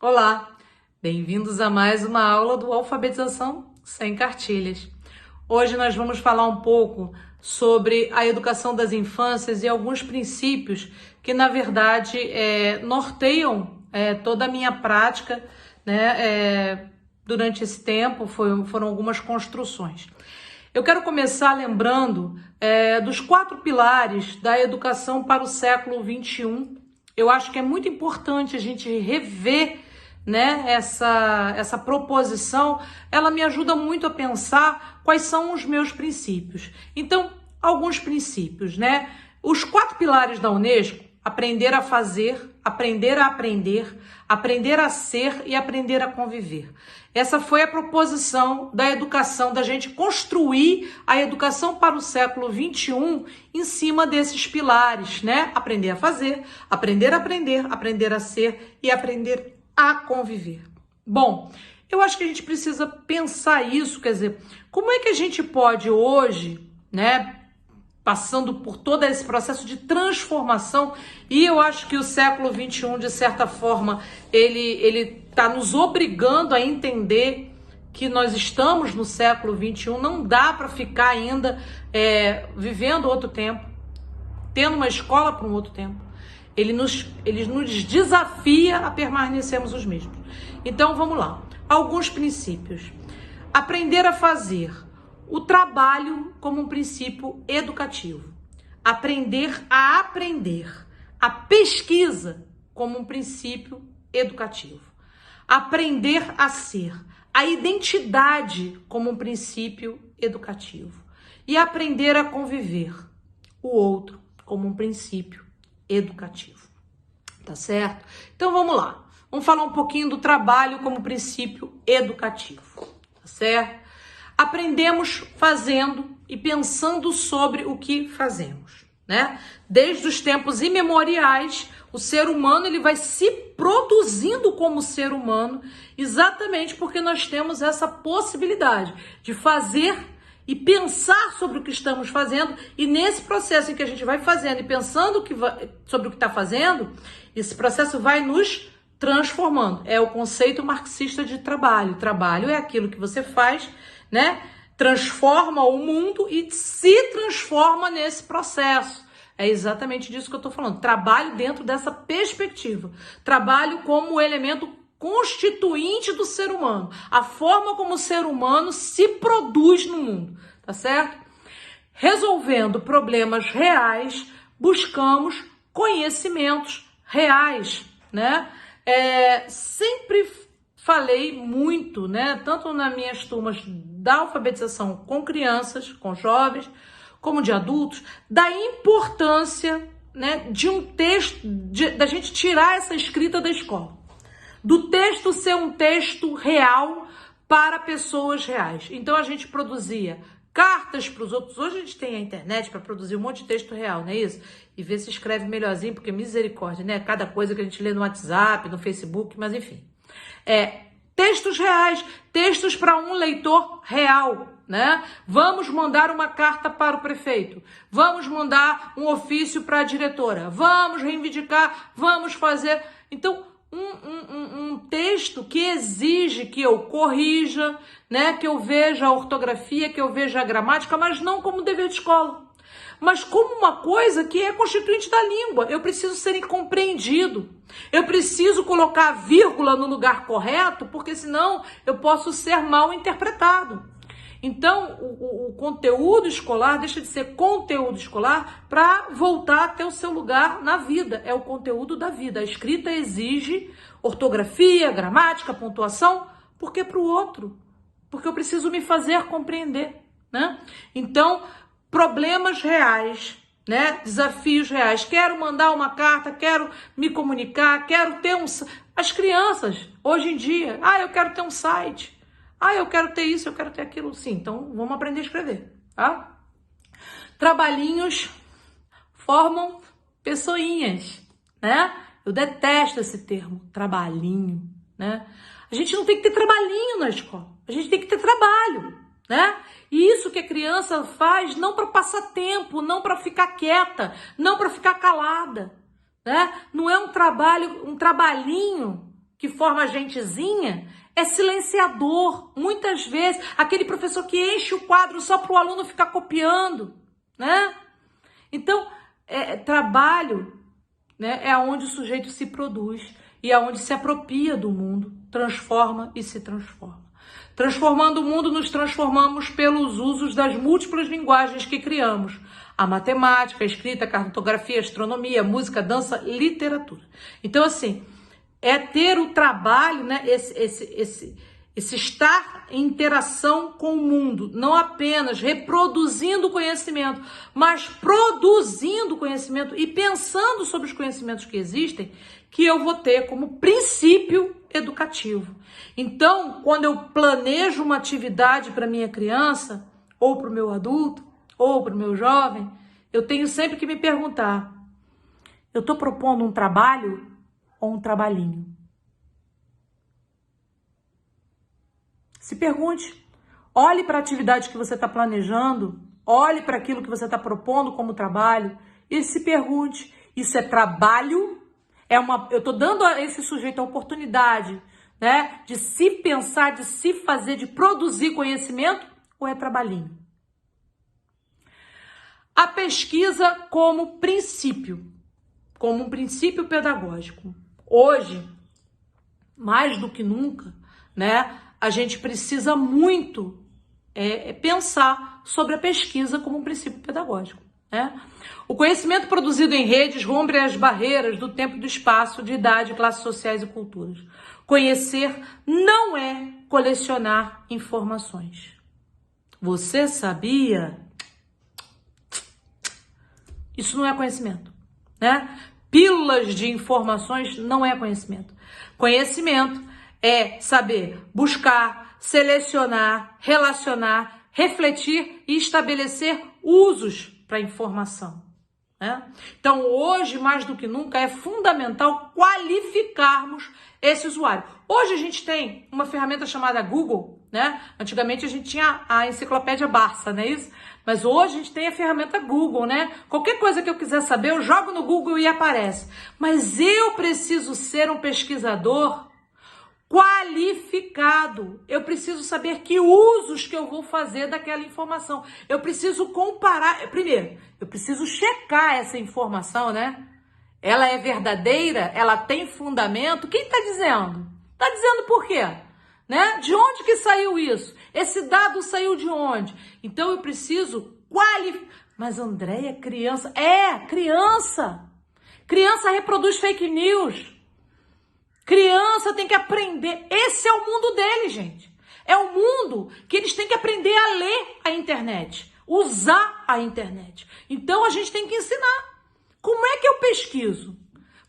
Olá, bem-vindos a mais uma aula do Alfabetização Sem Cartilhas. Hoje nós vamos falar um pouco sobre a educação das infâncias e alguns princípios que, na verdade, norteiam toda a minha prática, né, durante esse tempo. Foram algumas construções. Eu quero começar lembrando dos 4 pilares da educação para o século XXI. Eu acho que é muito importante a gente rever, né, essa proposição. Ela me ajuda muito a pensar quais são os meus princípios. Então, alguns princípios, né? Os 4 pilares da Unesco: aprender a fazer, aprender a aprender, aprender a ser e aprender a conviver. Essa foi a proposição da educação, da gente construir a educação para o século XXI em cima desses pilares, né? Aprender a fazer, aprender a aprender, aprender a ser e aprender a conviver. Bom, eu acho que a gente precisa pensar isso, quer dizer, como é que a gente pode hoje, né, passando por todo esse processo de transformação, e eu acho que o século XXI, de certa forma, ele está nos obrigando a entender que nós estamos no século XXI, não dá para ficar ainda vivendo outro tempo, tendo uma escola para um outro tempo. Ele nos desafia a permanecermos os mesmos. Então, vamos lá. Alguns princípios. Aprender a fazer. O trabalho como um princípio educativo. Aprender a aprender. A pesquisa como um princípio educativo. Aprender a ser. A identidade como um princípio educativo. E aprender a conviver. O outro como um princípio educativo. Tá certo? Então vamos lá. Vamos falar um pouquinho do trabalho como princípio educativo. Tá certo? Aprendemos fazendo e pensando sobre o que fazemos, né? Desde os tempos imemoriais, o ser humano ele vai se produzindo como ser humano exatamente porque nós temos essa possibilidade de fazer e pensar sobre o que estamos fazendo, e nesse processo em que a gente vai fazendo e pensando sobre o que está fazendo, esse processo vai nos transformando. É o conceito marxista de trabalho. Trabalho é aquilo que você faz, né? Transforma o mundo e se transforma nesse processo. É exatamente disso que eu estou falando. Trabalho dentro dessa perspectiva. Trabalho como elemento constituinte do ser humano, a forma como o ser humano se produz no mundo, tá certo? Resolvendo problemas reais, buscamos conhecimentos reais, né? Sempre falei muito, né, tanto nas minhas turmas da alfabetização com crianças, com jovens, como de adultos, da importância, né, de um texto, da gente tirar essa escrita da escola. Do texto ser um texto real para pessoas reais. Então a gente produzia cartas para os outros. Hoje a gente tem a internet para produzir um monte de texto real, não é isso? E ver se escreve melhorzinho, porque misericórdia, né? Cada coisa que a gente lê no WhatsApp, no Facebook, mas enfim. Textos reais, textos para um leitor real, né? Vamos mandar uma carta para o prefeito, vamos mandar um ofício para a diretora, vamos reivindicar, vamos fazer. Então, um texto que exige que eu corrija, né, que eu veja a ortografia, que eu veja a gramática, mas não como dever de escola, mas como uma coisa que é constituinte da língua. Eu preciso ser compreendido, eu preciso colocar a vírgula no lugar correto, porque senão eu posso ser mal interpretado. Então, o conteúdo escolar deixa de ser conteúdo escolar para voltar a ter o seu lugar na vida. É o conteúdo da vida. A escrita exige ortografia, gramática, pontuação, porque para o outro. Porque eu preciso me fazer compreender, né? Então, problemas reais, né? Desafios reais. Quero mandar uma carta, quero me comunicar, quero ter As crianças, hoje em dia, eu quero ter um site. Eu quero ter isso, eu quero ter aquilo. Sim, então vamos aprender a escrever, tá? Trabalhinhos formam pessoinhas, né? Eu detesto esse termo, trabalhinho, né? A gente não tem que ter trabalhinho na escola, a gente tem que ter trabalho, né? E isso que a criança faz não para passar tempo, não para ficar quieta, não para ficar calada, né? Não é um trabalhinho que forma gentezinha, é silenciador, muitas vezes. Aquele professor que enche o quadro só para o aluno ficar copiando, né? Então, trabalho, né, é onde o sujeito se produz e é onde se apropria do mundo, transforma e se transforma. Transformando o mundo, nos transformamos pelos usos das múltiplas linguagens que criamos. A matemática, a escrita, a cartografia, a astronomia, a música, a dança, literatura. Então, assim, é ter o trabalho, né, esse estar em interação com o mundo, não apenas reproduzindo conhecimento, mas produzindo conhecimento e pensando sobre os conhecimentos que existem, que eu vou ter como princípio educativo. Então, quando eu planejo uma atividade para minha criança, ou para o meu adulto, ou para o meu jovem, eu tenho sempre que me perguntar, eu estou propondo um trabalho ou um trabalhinho? Se pergunte, olhe para a atividade que você está planejando, olhe para aquilo que você está propondo como trabalho e se pergunte, isso é trabalho? Eu estou dando a esse sujeito a oportunidade, né, de se pensar, de se fazer, de produzir conhecimento ou é trabalhinho? A pesquisa como um princípio pedagógico. Hoje, mais do que nunca, né, a gente precisa muito pensar sobre a pesquisa como um princípio pedagógico, né? O conhecimento produzido em redes rompe as barreiras do tempo e do espaço, de idade, classes sociais e culturas. Conhecer não é colecionar informações. Você sabia? Isso não é conhecimento, né? Pílulas de informações não é conhecimento. Conhecimento é saber buscar, selecionar, relacionar, refletir e estabelecer usos para a informação, né? Então, hoje, mais do que nunca, é fundamental qualificarmos esse usuário. Hoje a gente tem uma ferramenta chamada Google, né? Antigamente a gente tinha a enciclopédia Barça, não é isso? Mas hoje a gente tem a ferramenta Google, né? Qualquer coisa que eu quiser saber, eu jogo no Google e aparece. Mas eu preciso ser um pesquisador qualificado. Eu preciso saber que usos que eu vou fazer daquela informação. Eu preciso comparar. Primeiro, eu preciso checar essa informação, né? Ela é verdadeira? Ela tem fundamento? Quem está dizendo? Está dizendo por quê? Né? De onde que saiu isso? Esse dado saiu de onde? Então eu preciso qualificar. Mas Andréia, criança... criança! Criança reproduz fake news. Criança tem que aprender. Esse é o mundo deles, gente. É o mundo que eles têm que aprender a ler a internet, usar a internet. Então a gente tem que ensinar. Como é que eu pesquiso?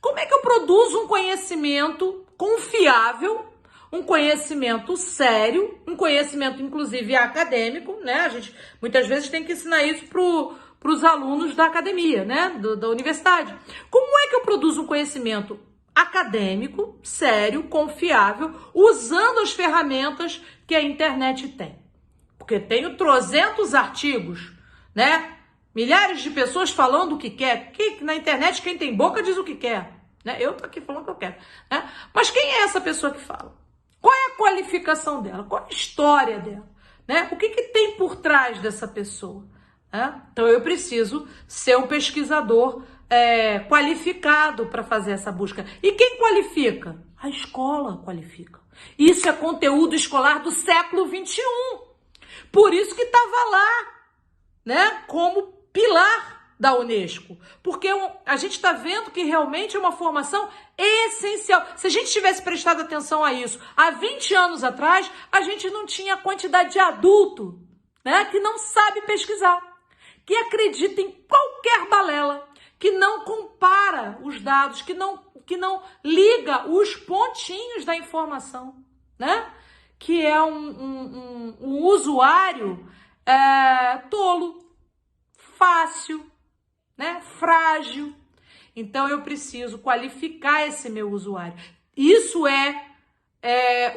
Como é que eu produzo um conhecimento confiável, um conhecimento sério, um conhecimento inclusive acadêmico, né? A gente muitas vezes tem que ensinar isso para os alunos da academia, né? Da universidade. Como é que eu produzo um conhecimento acadêmico, sério, confiável, usando as ferramentas que a internet tem? Porque tenho 300 artigos, né? Milhares de pessoas falando o que quer. Que na internet quem tem boca diz o que quer, né? Eu tô aqui falando o que eu quero, né? Mas quem é essa pessoa que fala? Qual é a qualificação dela? Qual é a história dela, né? O que tem por trás dessa pessoa, né? Então eu preciso ser um pesquisador qualificado para fazer essa busca. E quem qualifica? A escola qualifica. Isso é conteúdo escolar do século XXI. Por isso que estava lá, né, como pilar da Unesco. Porque a gente está vendo que realmente é uma formação essencial. Se a gente tivesse prestado atenção a isso há 20 anos atrás, a gente não tinha a quantidade de adulto, né, que não sabe pesquisar, que acredita em qualquer balela, que não compara os dados, que não liga os pontinhos da informação, né? Que é um usuário tolo, fácil, né? Frágil. Então eu preciso qualificar esse meu usuário. Isso é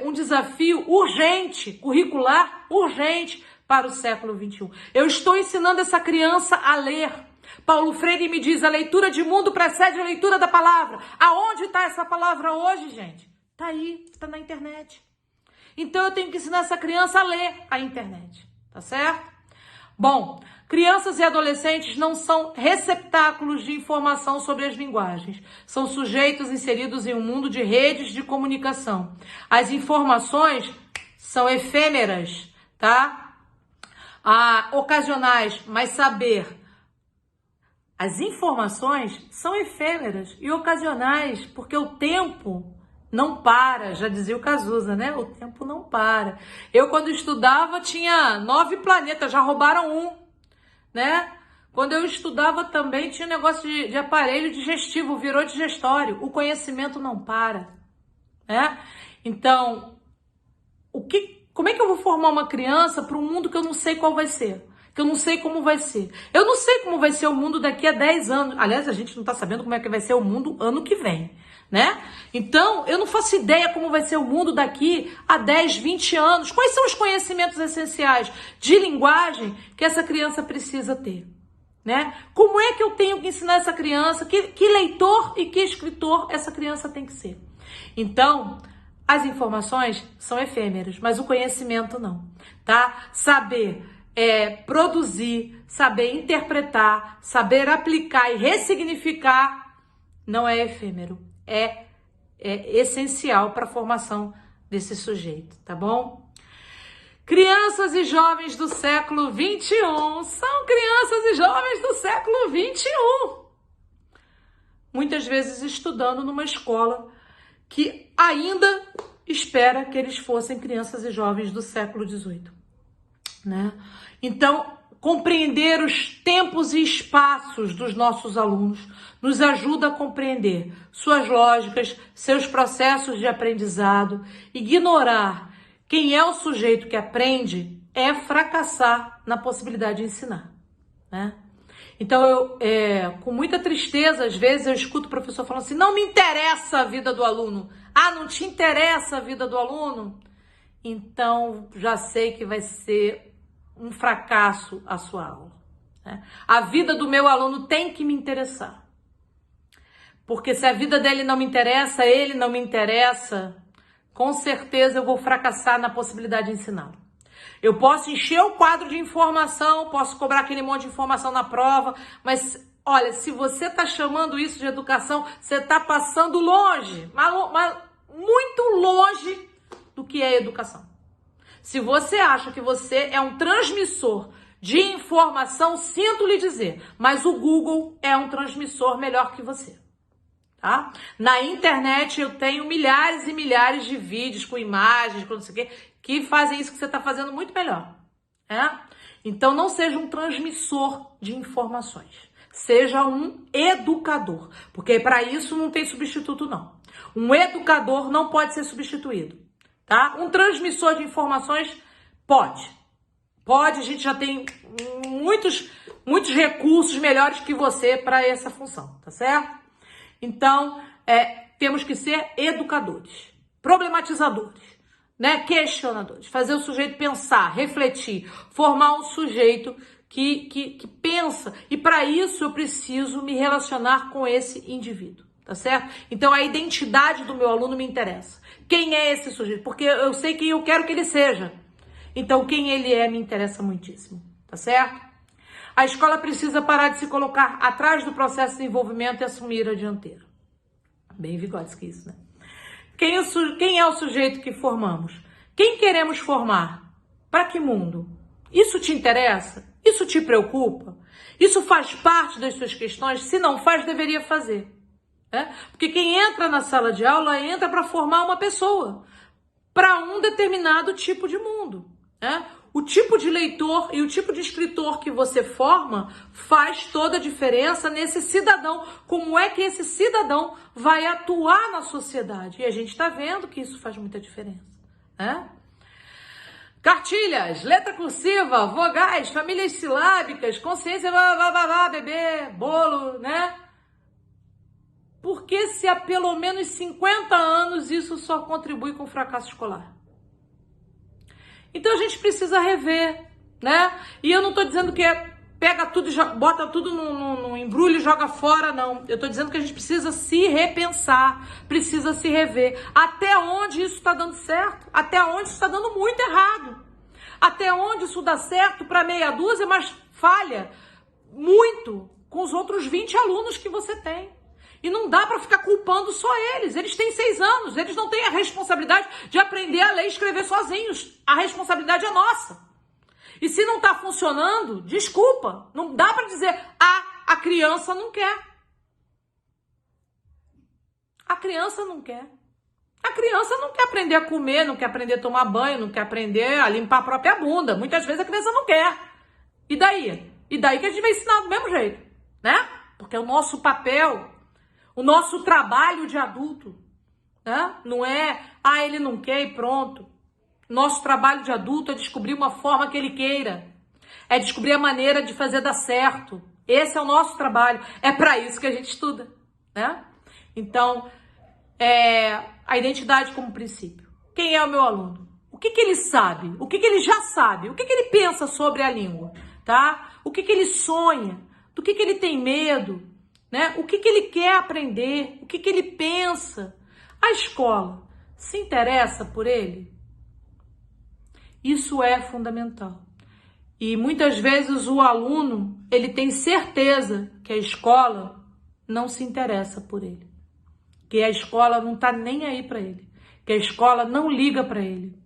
um desafio urgente, curricular urgente para o século XXI. Eu estou ensinando essa criança a ler. Paulo Freire me diz, a leitura de mundo precede a leitura da palavra. Aonde está essa palavra hoje, gente? Tá aí, tá na internet. Então eu tenho que ensinar essa criança a ler a internet, tá certo? Bom, crianças e adolescentes não são receptáculos de informação sobre as linguagens. São sujeitos inseridos em um mundo de redes de comunicação. As informações são efêmeras, tá? Ocasionais, mas saber. As informações são efêmeras e ocasionais, porque o tempo não para, já dizia o Cazuza, né? O tempo não para. Eu, quando estudava, tinha 9 planetas, já roubaram um, né? Quando eu estudava também, tinha um negócio de aparelho digestivo, virou digestório. O conhecimento não para, né? Então, como é que eu vou formar uma criança para um mundo que eu não sei qual vai ser? Que eu não sei como vai ser. Eu não sei como vai ser o mundo daqui a 10 anos. Aliás, a gente não está sabendo como é que vai ser o mundo ano que vem, né? Então, eu não faço ideia como vai ser o mundo daqui a 10, 20 anos. Quais são os conhecimentos essenciais de linguagem que essa criança precisa ter, né? Como é que eu tenho que ensinar essa criança? Que leitor e que escritor essa criança tem que ser? Então, as informações são efêmeras, mas o conhecimento não, tá? Saber produzir, saber interpretar, saber aplicar e ressignificar não é efêmero, é essencial para a formação desse sujeito, tá bom? Crianças e jovens do século XXI são crianças e jovens do século XXI. Muitas vezes estudando numa escola que ainda espera que eles fossem crianças e jovens do século XVIII, né? Então, compreender os tempos e espaços dos nossos alunos nos ajuda a compreender suas lógicas, seus processos de aprendizado. Ignorar quem é o sujeito que aprende é fracassar na possibilidade de ensinar, né? Então, com muita tristeza, às vezes eu escuto o professor falando assim, não me interessa a vida do aluno. Ah, não te interessa a vida do aluno? Então, já sei que vai ser um fracasso a sua aula, né? A vida do meu aluno tem que me interessar. Porque se a vida dele não me interessa, ele não me interessa, com certeza eu vou fracassar na possibilidade de ensiná-lo. Eu posso encher o quadro de informação, posso cobrar aquele monte de informação na prova, mas olha, se você está chamando isso de educação, você está passando longe, mas muito longe do que é educação. Se você acha que você é um transmissor de informação, sinto lhe dizer, mas o Google é um transmissor melhor que você, tá? Na internet eu tenho milhares e milhares de vídeos com imagens, com não sei o quê, que fazem isso que você está fazendo muito melhor, né? Então não seja um transmissor de informações, seja um educador, porque para isso não tem substituto não. Um educador não pode ser substituído. Tá? Um transmissor de informações pode, a gente já tem muitos recursos melhores que você para essa função, tá certo? Então, temos que ser educadores, problematizadores, né? Questionadores, fazer o sujeito pensar, refletir, formar um sujeito que pensa, e para isso eu preciso me relacionar com esse indivíduo. Tá certo? Então a identidade do meu aluno me interessa. Quem é esse sujeito? Porque eu sei quem eu quero que ele seja. Então quem ele é me interessa muitíssimo. Tá certo? A escola precisa parar de se colocar atrás do processo de desenvolvimento e assumir a dianteira. Bem Vygotsky isso, né? Quem é o sujeito que formamos? Quem queremos formar? Para que mundo? Isso te interessa? Isso te preocupa? Isso faz parte das suas questões? Se não faz, deveria fazer. Porque quem entra na sala de aula entra para formar uma pessoa para um determinado tipo de mundo, né? O tipo de leitor e o tipo de escritor que você forma faz toda a diferença nesse cidadão. Como é que esse cidadão vai atuar na sociedade? E a gente está vendo que isso faz muita diferença, né? Cartilhas, letra cursiva, vogais, famílias silábicas, consciência, bebê, bolo, né? Porque se há pelo menos 50 anos isso só contribui com o fracasso escolar? Então a gente precisa rever, né? E eu não estou dizendo que é pega tudo e bota tudo no embrulho e joga fora, não. Eu tô dizendo que a gente precisa se repensar, precisa se rever. Até onde isso está dando certo? Até onde isso está dando muito errado? Até onde isso dá certo para meia dúzia, mas falha muito com os outros 20 alunos que você tem. E não dá para ficar culpando só eles. Eles têm 6 anos, eles não têm a responsabilidade de aprender a ler e escrever sozinhos. A responsabilidade é nossa. E se não está funcionando, desculpa, não dá para dizer, a criança não quer. A criança não quer. A criança não quer aprender a comer, não quer aprender a tomar banho, não quer aprender a limpar a própria bunda. Muitas vezes a criança não quer. E daí? E daí que a gente vai ensinar do mesmo jeito, né? Porque o nosso papel, o nosso trabalho de adulto, né? Não é, ele não quer e pronto. Nosso trabalho de adulto é descobrir uma forma que ele queira. É descobrir a maneira de fazer dar certo. Esse é o nosso trabalho. É para isso que a gente estuda, né? Então, a identidade como princípio. Quem é o meu aluno? O que ele sabe? O que ele já sabe? O que ele pensa sobre a língua? Tá? O que ele sonha? Do que ele tem medo? Né? O que ele quer aprender? O que ele pensa? A escola se interessa por ele? Isso é fundamental. E muitas vezes o aluno, ele tem certeza que a escola não se interessa por ele. Que a escola não está nem aí para ele. Que a escola não liga para ele.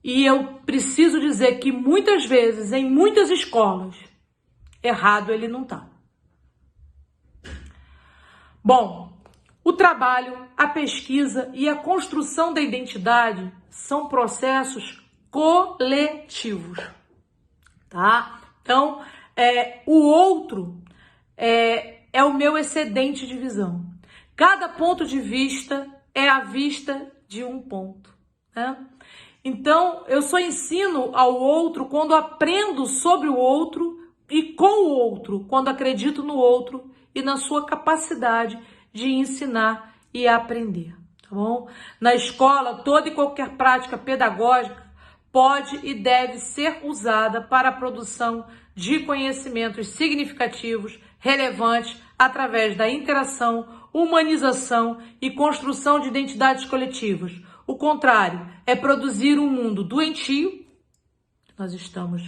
E eu preciso dizer que muitas vezes, em muitas escolas, errado ele não está. Bom, o trabalho, a pesquisa e a construção da identidade são processos coletivos, tá? Então, o outro é o meu excedente de visão. Cada ponto de vista é a vista de um ponto, né? Então, eu só ensino ao outro quando aprendo sobre o outro e com o outro, quando acredito no outro e na sua capacidade de ensinar e aprender, tá bom? Na escola, toda e qualquer prática pedagógica pode e deve ser usada para a produção de conhecimentos significativos, relevantes, através da interação, humanização e construção de identidades coletivas. O contrário é produzir um mundo doentio. Nós estamos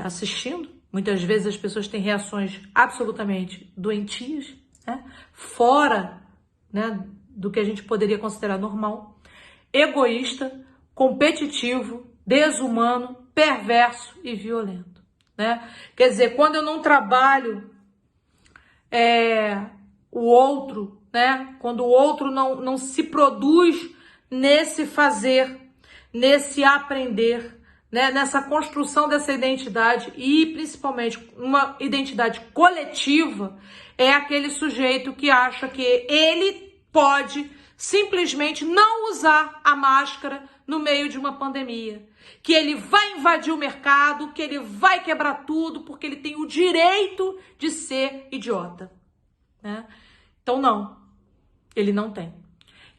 assistindo. Muitas vezes as pessoas têm reações absolutamente doentias, né? Fora, né, do que a gente poderia considerar normal. Egoísta, competitivo, desumano, perverso e violento, né? Quer dizer, quando eu não trabalho o outro, né? Quando o outro não se produz nesse fazer, nesse aprender, né? Nessa construção dessa identidade e principalmente uma identidade coletiva, é aquele sujeito que acha que ele pode simplesmente não usar a máscara no meio de uma pandemia, que ele vai invadir o mercado, que ele vai quebrar tudo porque ele tem o direito de ser idiota, né? Então não, ele não tem.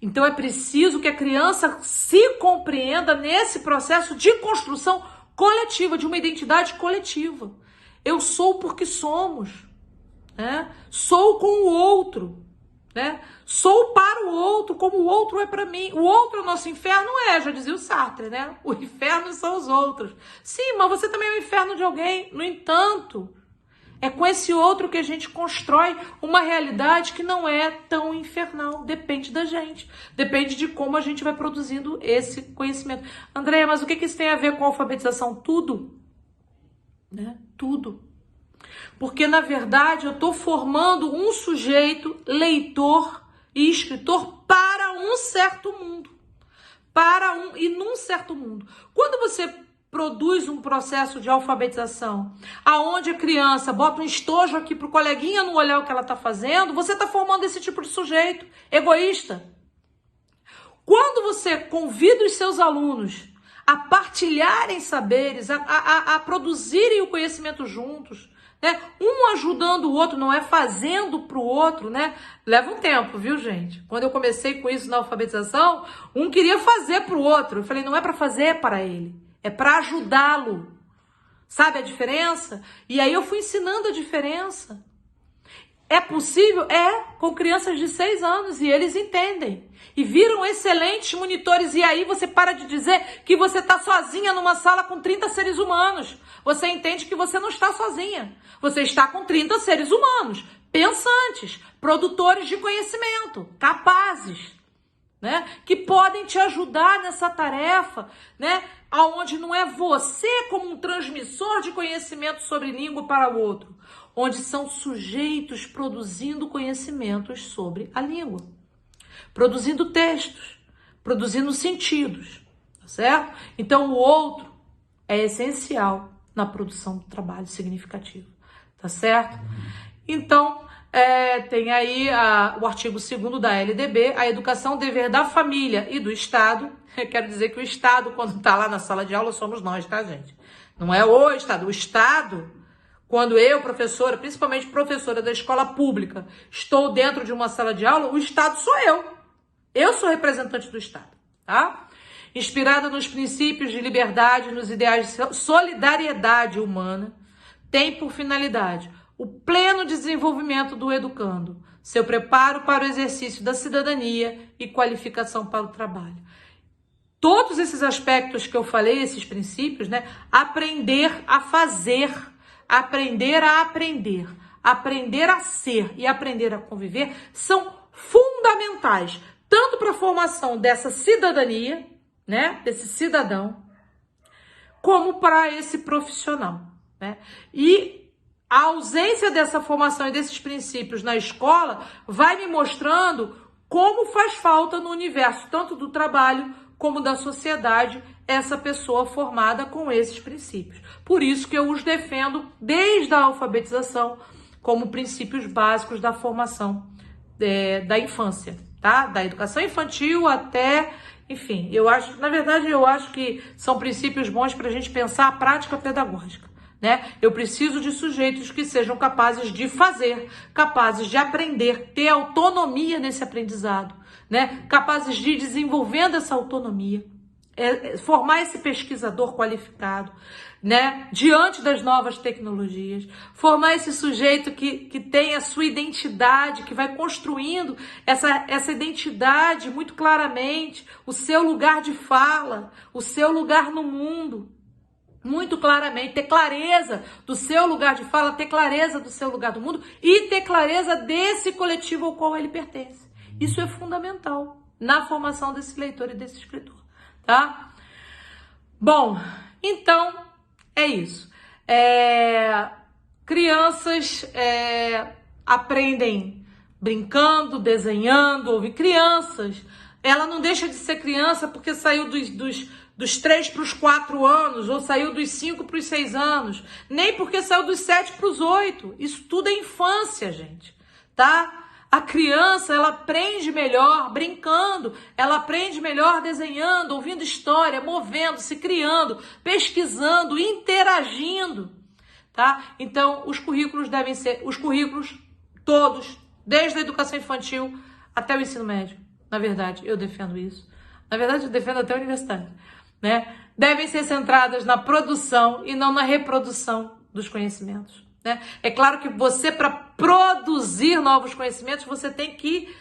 Então é preciso que a criança se compreenda nesse processo de construção coletiva, de uma identidade coletiva. Eu sou porque somos, né? Sou com o outro, né? Sou para o outro como o outro é para mim. O outro é o nosso inferno, já dizia o Sartre, né? O inferno são os outros. Sim, mas você também é o inferno de alguém. No entanto, é com esse outro que a gente constrói uma realidade que não é tão infernal. Depende da gente. Depende de como a gente vai produzindo esse conhecimento. Andréia, mas o que isso tem a ver com a alfabetização? Tudo, né? Tudo. Porque, na verdade, eu estou formando um sujeito leitor e escritor para um certo mundo. E num certo mundo. Quando você produz um processo de alfabetização, aonde a criança bota um estojo aqui para o coleguinha não olhar o que ela está fazendo, você está formando esse tipo de sujeito egoísta. Quando você convida os seus alunos a partilharem saberes, a produzirem o conhecimento juntos, né? Um ajudando o outro, não é fazendo para o outro, né? Leva um tempo, viu, gente? Quando eu comecei com isso na alfabetização, um queria fazer para o outro. Eu falei, não é para fazer para ele, é para ajudá-lo. Sabe a diferença? E aí eu fui ensinando a diferença. É possível? É, com crianças de 6 anos, e eles entendem. E viram excelentes monitores, e aí você para de dizer que você está sozinha numa sala com 30 seres humanos. Você entende que você não está sozinha. Você está com 30 seres humanos, pensantes, produtores de conhecimento, capazes, né? Que podem te ajudar nessa tarefa, né? Onde não é você como um transmissor de conhecimento sobre língua para o outro, onde são sujeitos produzindo conhecimentos sobre a língua, produzindo textos, produzindo sentidos, tá certo? Então o outro é essencial na produção do trabalho significativo, tá certo? Então, tem aí o artigo 2º da LDB, a educação, dever da família e do Estado. Eu quero dizer que o Estado, quando está lá na sala de aula, somos nós, tá, gente? Não é o Estado. O Estado, quando eu, professora, principalmente professora da escola pública, estou dentro de uma sala de aula, o Estado sou eu. Eu sou representante do Estado, tá? Inspirada nos princípios de liberdade, nos ideais de solidariedade humana, tem por finalidade o pleno desenvolvimento do educando, seu preparo para o exercício da cidadania e qualificação para o trabalho. Todos esses aspectos que eu falei, esses princípios, né? Aprender a fazer, aprender a aprender, aprender a ser e aprender a conviver são fundamentais, tanto para a formação dessa cidadania, né? Desse cidadão, como para esse profissional, né? E a ausência dessa formação e desses princípios na escola vai me mostrando como faz falta no universo, tanto do trabalho como da sociedade, essa pessoa formada com esses princípios. Por isso que eu os defendo desde a alfabetização como princípios básicos da formação da infância, tá? Da educação infantil até, enfim, na verdade eu acho que são princípios bons para a gente pensar a prática pedagógica, né? Eu preciso de sujeitos que sejam capazes de fazer, capazes de aprender, ter autonomia nesse aprendizado, né? Capazes de ir desenvolvendo essa autonomia, formar esse pesquisador qualificado, né? Diante das novas tecnologias, formar esse sujeito que tem a sua identidade, que vai construindo essa identidade muito claramente, o seu lugar de fala, o seu lugar no mundo, muito claramente, ter clareza do seu lugar de fala, ter clareza do seu lugar do mundo e ter clareza desse coletivo ao qual ele pertence. Isso é fundamental na formação desse leitor e desse escritor, tá? Bom, então é isso. Crianças aprendem brincando, desenhando, ouvir crianças. Ela não deixa de ser criança porque saiu dos 3 para os 4 anos, ou saiu dos 5 para os 6 anos, nem porque saiu dos 7 para os 8. Isso tudo é infância, gente, tá? A criança, ela aprende melhor brincando, ela aprende melhor desenhando, ouvindo história, movendo-se, criando, pesquisando, interagindo, tá? Então, os currículos devem ser, todos, desde a educação infantil até o ensino médio. Na verdade, eu defendo isso. Na verdade, eu defendo até a universidade, né? Devem ser centradas na produção e não na reprodução dos conhecimentos, né? É claro que você, para produzir novos conhecimentos, você tem que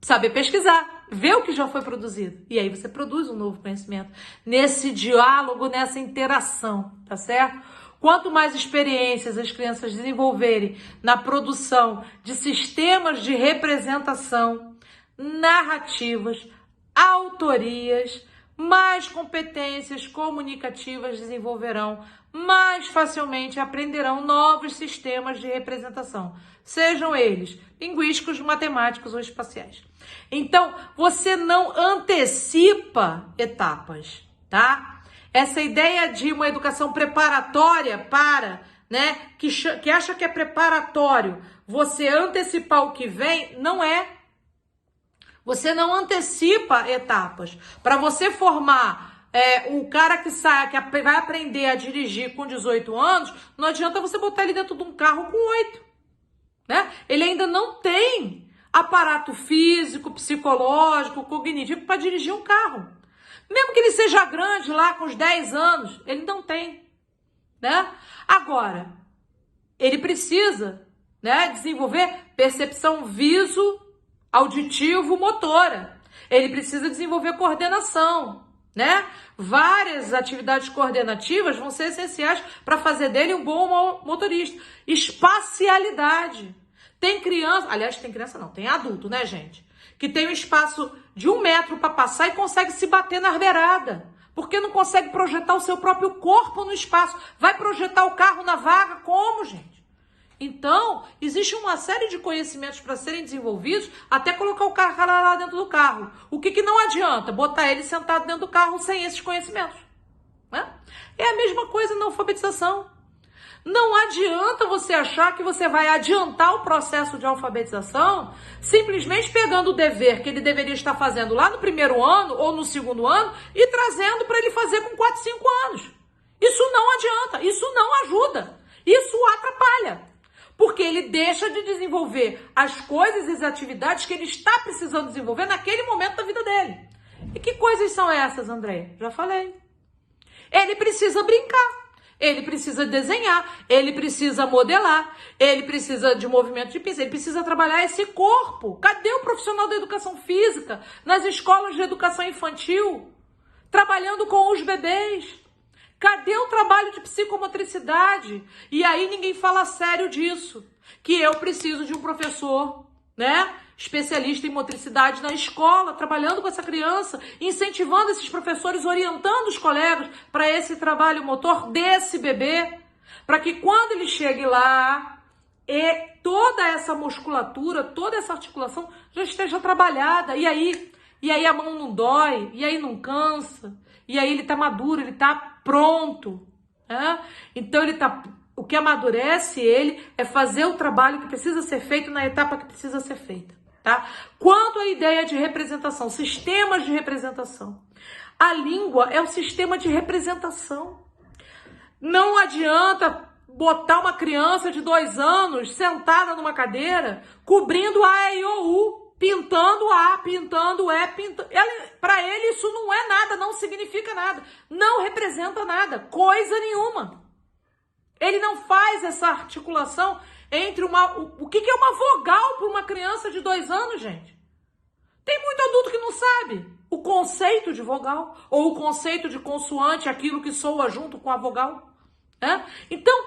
saber pesquisar, ver o que já foi produzido. E aí você produz um novo conhecimento. Nesse diálogo, nessa interação, tá certo? Quanto mais experiências as crianças desenvolverem na produção de sistemas de representação, narrativas, autorias, mais competências comunicativas desenvolverão, mais facilmente aprenderão novos sistemas de representação, sejam eles linguísticos, matemáticos ou espaciais. Então, você não antecipa etapas, tá? Essa ideia de uma educação preparatória para, né, que acha que é preparatório você antecipar o que vem, não é. Você não antecipa etapas. Para você formar o cara que vai aprender a dirigir com 18 anos, não adianta você botar ele dentro de um carro com 8. Né? Ele ainda não tem aparato físico, psicológico, cognitivo para dirigir um carro. Mesmo que ele seja grande lá com os 10 anos, ele não tem. né? Agora, ele precisa, né, desenvolver percepção viso, auditivo, motora. Ele precisa desenvolver coordenação, né? Várias atividades coordenativas vão ser essenciais para fazer dele um bom motorista. Espacialidade. Tem criança, aliás, tem criança não, tem adulto, né, gente? Que tem um espaço de 1 metro para passar e consegue se bater na beirada. Porque não consegue projetar o seu próprio corpo no espaço. Vai projetar o carro na vaga? Como, gente? Então, existe uma série de conhecimentos para serem desenvolvidos até colocar o cara lá dentro do carro. O que não adianta? Botar ele sentado dentro do carro sem esses conhecimentos, né? É a mesma coisa na alfabetização. Não adianta você achar que você vai adiantar o processo de alfabetização simplesmente pegando o dever que ele deveria estar fazendo lá no 1º ano ou no 2º ano e trazendo para ele fazer com 4, 5 anos. Isso não adianta, isso não ajuda, isso atrapalha. Porque ele deixa de desenvolver as coisas e as atividades que ele está precisando desenvolver naquele momento da vida dele. E que coisas são essas, André? Já falei. Ele precisa brincar. Ele precisa desenhar, ele precisa modelar, ele precisa de movimento de pincel, ele precisa trabalhar esse corpo. Cadê o profissional da educação física nas escolas de educação infantil? Trabalhando com os bebês. Cadê o trabalho de psicomotricidade? E aí ninguém fala sério disso. Que eu preciso de um professor, né, especialista em motricidade na escola, trabalhando com essa criança, incentivando esses professores, orientando os colegas para esse trabalho motor desse bebê, para que quando ele chegue lá, toda essa musculatura, toda essa articulação já esteja trabalhada. E aí a mão não dói, e aí não cansa, e aí ele está maduro, ele está pronto, né? Então o que amadurece ele é fazer o trabalho que precisa ser feito na etapa que precisa ser feita, tá? Quanto à ideia de representação, sistemas de representação, a língua é um sistema de representação. Não adianta botar uma criança de 2 anos sentada numa cadeira, cobrindo A, E, I, O, U, pintando A, pintando E, pintando... Para ele isso não é nada, não significa nada, não representa nada, coisa nenhuma. Ele não faz essa articulação entre o que é uma vogal para uma criança de 2 anos, gente? Tem muito adulto que não sabe o conceito de vogal ou o conceito de consoante, aquilo que soa junto com a vogal, né? Então,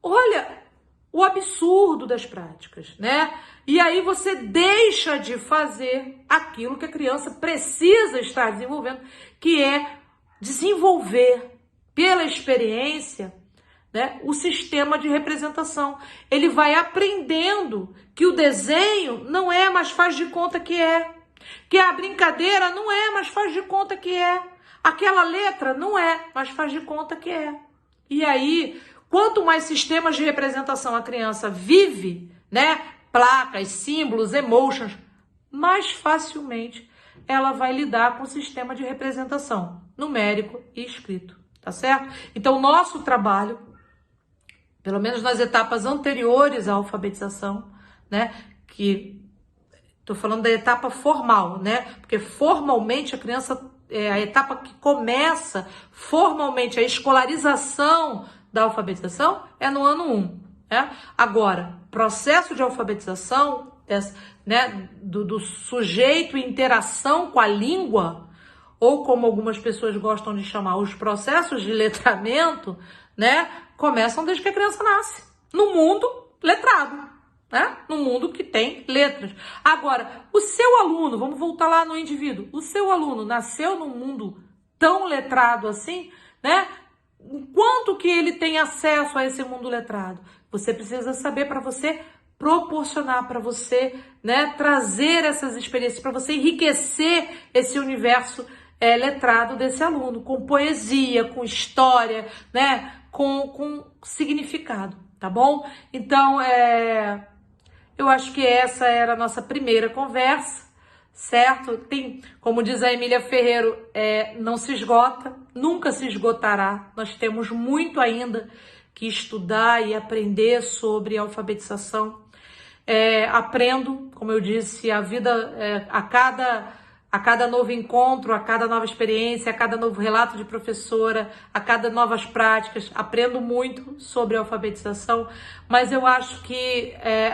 olha o absurdo das práticas, né? E aí você deixa de fazer aquilo que a criança precisa estar desenvolvendo, que é desenvolver pela experiência, né, o sistema de representação. Ele vai aprendendo que o desenho não é, mas faz de conta que é. Que a brincadeira não é, mas faz de conta que é. Aquela letra não é, mas faz de conta que é. E aí, quanto mais sistemas de representação a criança vive, né, placas, símbolos, emotions, mais facilmente ela vai lidar com o sistema de representação numérico e escrito, tá certo? Então, o nosso trabalho, pelo menos nas etapas anteriores à alfabetização, né, que estou falando da etapa formal, né, porque formalmente a criança, a etapa que começa formalmente a escolarização da alfabetização é no ano 1, né? Agora, processo de alfabetização, né, do sujeito em interação com a língua, ou como algumas pessoas gostam de chamar, os processos de letramento, né, começam desde que a criança nasce, no mundo letrado, né, no mundo que tem letras. Agora, o seu aluno, vamos voltar lá no indivíduo, o seu aluno nasceu num mundo tão letrado assim, né, quanto que ele tem acesso a esse mundo letrado? Você precisa saber para você proporcionar, para você, né, trazer essas experiências, para você enriquecer esse universo letrado desse aluno, com poesia, com história, né, com significado, tá bom? Então, eu acho que essa era a nossa primeira conversa, certo? Tem, como diz a Emília Ferreiro, não se esgota, nunca se esgotará. Nós temos muito ainda que estudar e aprender sobre alfabetização. Aprendo, como eu disse, a vida, a cada A cada novo encontro, a cada nova experiência, a cada novo relato de professora, a cada novas práticas, aprendo muito sobre alfabetização, mas eu acho que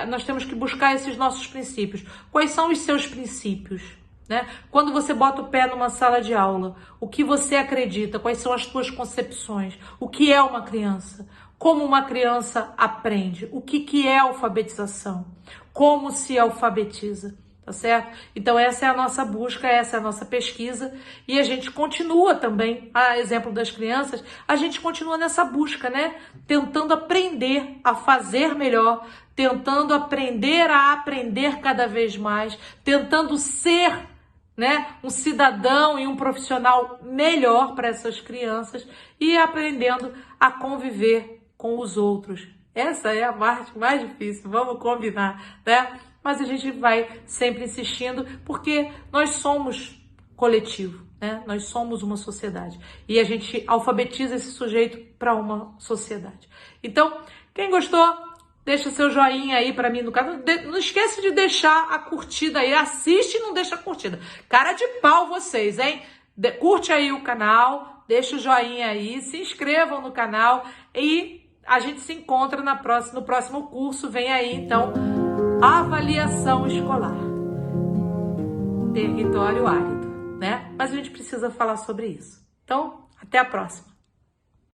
nós temos que buscar esses nossos princípios. Quais são os seus princípios? Né? Quando você bota o pé numa sala de aula, o que você acredita? Quais são as suas concepções? O que é uma criança? Como uma criança aprende? O que é alfabetização? Como se alfabetiza? Tá certo? Então essa é a nossa busca, essa é a nossa pesquisa e a gente continua também, a exemplo das crianças, a gente continua nessa busca, né? Tentando aprender a fazer melhor, tentando aprender a aprender cada vez mais, tentando ser, né, um cidadão e um profissional melhor para essas crianças e aprendendo a conviver com os outros. Essa é a parte mais difícil, vamos combinar, né? Mas a gente vai sempre insistindo porque nós somos coletivo, né? Nós somos uma sociedade e a gente alfabetiza esse sujeito para uma sociedade. Então, quem gostou, deixa seu joinha aí para mim no canal. Não esquece de deixar a curtida aí. Assiste e não deixa a curtida. Cara de pau vocês, hein? Curte aí o canal, deixa o joinha aí, se inscrevam no canal e a gente se encontra no próximo curso. Vem aí, então, avaliação escolar. Território árido, né? Mas a gente precisa falar sobre isso. Então, até a próxima.